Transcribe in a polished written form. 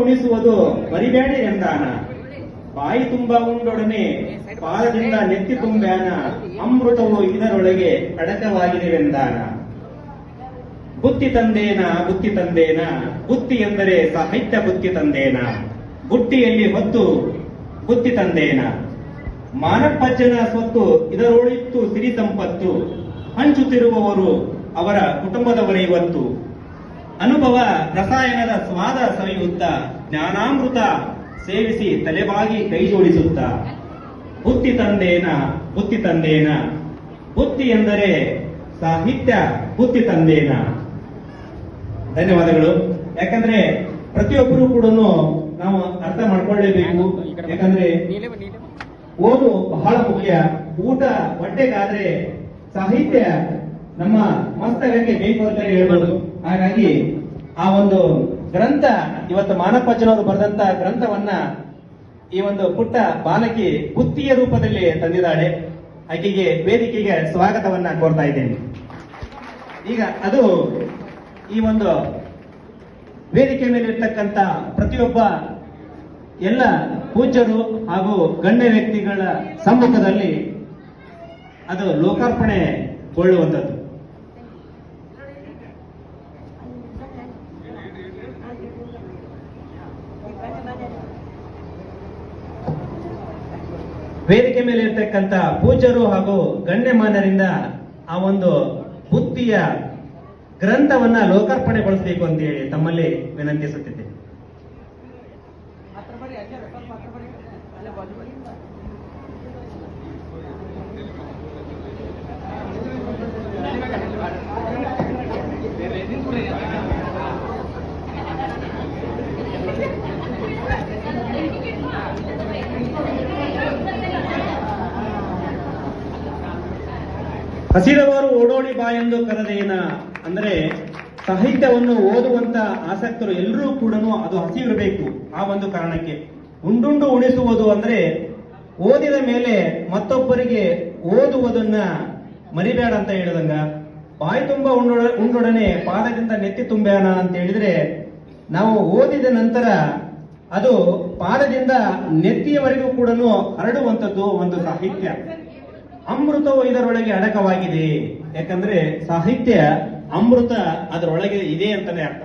ಉಣಿಸುವುದು ಮರಿಬೇಡಿ ಎಂದಾನ. ಬಾಯಿ ತುಂಬ ಉಂಡೊಡನೆ ಪಾದದಿಂದ ನೆತ್ತಿ ತುಂಬ್ಯಾನ. ಅಮೃತವು ಇದರೊಳಗೆ ಅಡಕವಾಗಿದೆವೆಂದಾನ. ಬುತ್ತಿ ತಂದೇನ ಬುತ್ತಿ ತಂದೇನ, ಬುತ್ತಿ ಎಂದರೆ ಸಾಹಿತ್ಯ ಬುತ್ತಿ ತಂದೇನ. ಬುಟ್ಟಿಯಲ್ಲಿ ಹೊತ್ತು ಬುತ್ತಿ ತಂದೇನ. ಮಾನಪ್ಪಜ್ಜನ ಸ್ವತ್ತು ಇದರೊಳಿತ್ತು ಸಿರಿ ಸಂಪತ್ತು. ಹಂಚುತ್ತಿರುವವರು ಅವರ ಕುಟುಂಬದವರೇ ಇವತ್ತು. ಅನುಭವ ರಸಾಯನದ ಸ್ವಾದ ಸವಿಯುತ್ತ ಜ್ಞಾನಾಮೃತ ಸೇವಿಸಿ ತಲೆಬಾಗಿ ಕೈ ಜೋಡಿಸುತ್ತ. ಬುತ್ತಿ ತಂದೇನ ಬುತ್ತಿ ತಂದೇನ, ಬುತ್ತಿ ಎಂದರೆ ಸಾಹಿತ್ಯ ಬುತ್ತಿ ತಂದೇನ. ಧನ್ಯವಾದಗಳು. ಯಾಕಂದ್ರೆ ಪ್ರತಿಯೊಬ್ಬರು ಕೂಡ ನಾವು ಅರ್ಥ ಮಾಡ್ಕೊಳ್ಳೇಬೇಕು. ಯಾಕಂದ್ರೆ ಓದು ಬಹಳ ಮುಖ್ಯ. ಊಟ ಹೊಟ್ಟೆಗಾದ್ರೆ ಸಾಹಿತ್ಯ ನಮ್ಮ ಮಸ್ತಕಕ್ಕೆ ಬೇಕು ಅಂತ ಹೇಳ್ಬೋದು. ಹಾಗಾಗಿ ಆ ಒಂದು ಗ್ರಂಥ ಇವತ್ತು ಮಾನಪ್ಪಜ್ಜನವರು ಬರೆದಂತ ಗ್ರಂಥವನ್ನ ಈ ಒಂದು ಪುಟ್ಟ ಬಾಲಕಿ ಬುತ್ತಿಯ ರೂಪದಲ್ಲಿ ತಂದಿದ್ದಾಳೆ. ಆಕೆಗೆ ವೇದಿಕೆಗೆ ಸ್ವಾಗತವನ್ನ ಕೋರ್ತಾ ಇದ್ದೇನೆ. ಈಗ ಅದು ಈ ಒಂದು ವೇದಿಕೆ ಮೇಲೆ ಇರ್ತಕ್ಕಂಥ ಪ್ರತಿಯೊಬ್ಬ ಎಲ್ಲ ಪೂಜ್ಯರು ಹಾಗೂ ಗಣ್ಯ ವ್ಯಕ್ತಿಗಳ ಸಮ್ಮುಖದಲ್ಲಿ ಅದು ಲೋಕಾರ್ಪಣೆಗೊಳ್ಳುವಂಥದ್ದು. ವೇದಿಕೆ ಮೇಲೆ ಇರ್ತಕ್ಕಂಥ ಪೂಜ್ಯರು ಹಾಗೂ ಗಣ್ಯಮಾನ್ಯರಿಂದ ಆ ಒಂದು ಬುತ್ತಿಯ ಗ್ರಂಥವನ್ನ ಲೋಕಾರ್ಪಣೆಗೊಳಿಸಬೇಕು ಅಂತ ಹೇಳಿ ತಮ್ಮಲ್ಲಿ ವಿನಂತಿಸುತ್ತಿದ್ದೆ. ಹಸಿದವರು ಓಡೋಡಿ ಬಾ ಎಂದು ಕರೆದೇನ. ಅಂದ್ರೆ ಸಾಹಿತ್ಯವನ್ನು ಓದುವಂತ ಆಸಕ್ತರು ಎಲ್ಲರೂ ಕೂಡ ಅದು ಹಸಿವಿರಬೇಕು. ಆ ಒಂದು ಕಾರಣಕ್ಕೆ ಉಂಡುಂಡು ಉಣಿಸುವುದು ಅಂದ್ರೆ ಓದಿದ ಮೇಲೆ ಮತ್ತೊಬ್ಬರಿಗೆ ಓದುವುದನ್ನ ಮರಿಬೇಡ ಅಂತ ಹೇಳಿದಂಗ. ಬಾಯಿ ತುಂಬ ಉಂಡೊಡನೆ ಪಾದದಿಂದ ನೆತ್ತಿ ತುಂಬ್ಯಾನ ಅಂತ ಹೇಳಿದ್ರೆ ನಾವು ಓದಿದ ನಂತರ ಅದು ಪಾದದಿಂದ ನೆತ್ತಿಯವರೆಗೂ ಕೂಡ ಹರಡುವಂಥದ್ದು ಒಂದು ಸಾಹಿತ್ಯ. ಅಮೃತವು ಇದರೊಳಗೆ ಅಡಕವಾಗಿದೆ. ಯಾಕಂದ್ರೆ ಸಾಹಿತ್ಯ ಅಮೃತ ಅದರೊಳಗೆ ಇದೆ ಅಂತಾನೆ ಅರ್ಥ.